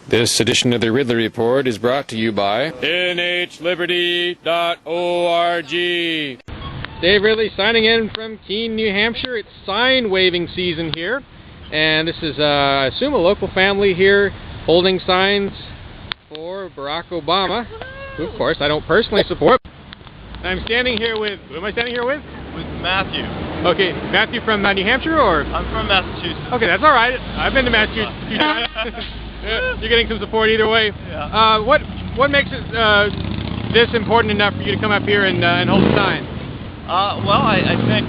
This edition of the Ridley Report is brought to you by nhliberty.org. Dave Ridley signing in from Keene, New Hampshire. It's sign waving season here, and this is, I assume, a local family here holding signs for Barack Obama, who, of course, I don't personally support. I'm standing here with, who am I standing here with? With Matthew. Okay, Matthew from New Hampshire, or? I'm from Massachusetts. Okay, that's all right. I've been to Massachusetts. You're getting some support either way. Yeah. What makes it this important enough for you to come up here and hold a sign? Well, I think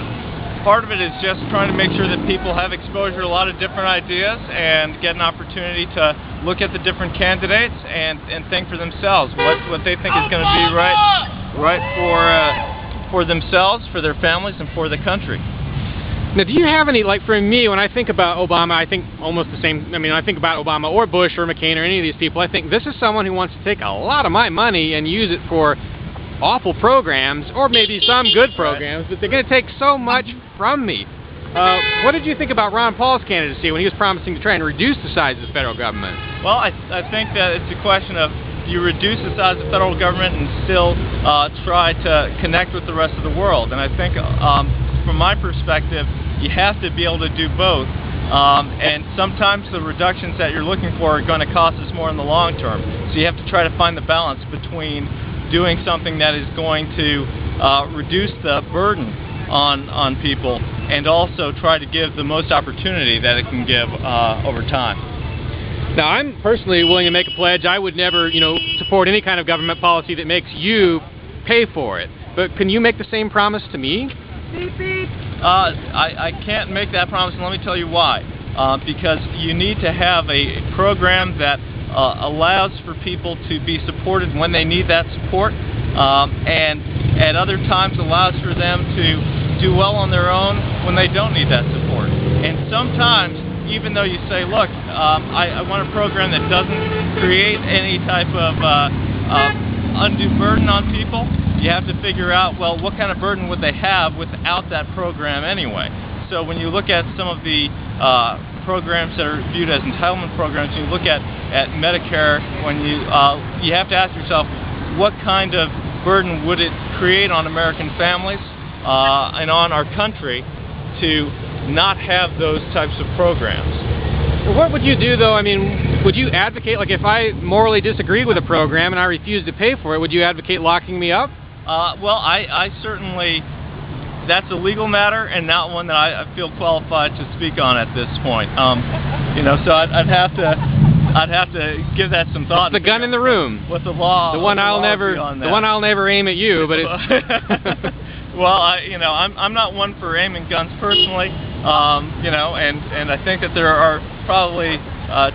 part of it is just trying to make sure that people have exposure to a lot of different ideas and get an opportunity to look at the different candidates and think for themselves what they think is going to be right for themselves, for their families, and for the country. Now, do you have any, like for me, when I think about Obama, I think almost the same. I mean, I think about Obama or Bush or McCain or any of these people, I think this is someone who wants to take a lot of my money and use it for awful programs, or maybe some good programs, but they're going to take so much from me. What did you think about Ron Paul's candidacy when he was promising to try and reduce the size of the federal government? Well, I think that it's a question of, do you reduce the size of the federal government and still try to connect with the rest of the world? And I think from my perspective, you have to be able to do both. And sometimes the reductions that you're looking for are going to cost us more in the long term. So you have to try to find the balance between doing something that is going to reduce the burden on people and also try to give the most opportunity that it can give over time. Now, I'm personally willing to make a pledge. I would never, support any kind of government policy that makes you pay for it. But can you make the same promise to me? Beep, beep. I can't make that promise, and let me tell you why. Because you need to have a program that allows for people to be supported when they need that support, and at other times allows for them to do well on their own when they don't need that support. And sometimes, even though you say, look, I want a program that doesn't create any type of undue burden on people, you have to figure out, well, what kind of burden would they have without that program anyway? So when you look at some of the programs that are viewed as entitlement programs, you look at Medicare, when you have to ask yourself, what kind of burden would it create on American families and on our country to not have those types of programs? Well, what would you do, though? I mean, would you advocate, like if I morally disagreed with a program and I refused to pay for it, would you advocate locking me up? Well, I certainly, that's a legal matter and not one that I feel qualified to speak on at this point. So I'd have to give that some thought. The gun in the room. What the law? The one I'll never aim at you, but it's well, I'm not one for aiming guns personally. And I think that there are probably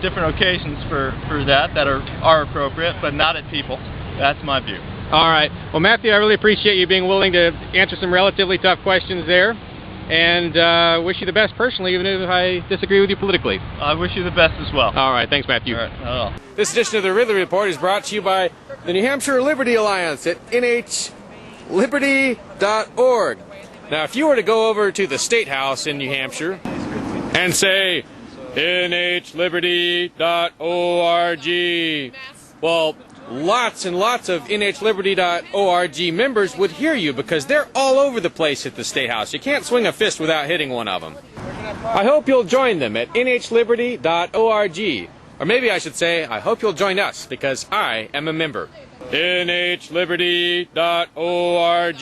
different occasions for that are appropriate, but not at people. That's my view. All right. Well, Matthew, I really appreciate you being willing to answer some relatively tough questions there, and wish you the best personally, even if I disagree with you politically. I wish you the best as well. All right. Thanks, Matthew. All right. This edition of the Ridley Report is brought to you by the New Hampshire Liberty Alliance at nhliberty.org. Now, if you were to go over to the State House in New Hampshire and say, nhliberty.org, well, lots and lots of nhliberty.org members would hear you because they're all over the place at the State House. You can't swing a fist without hitting one of them. I hope you'll join them at nhliberty.org. Or maybe I should say, I hope you'll join us because I am a member. nhliberty.org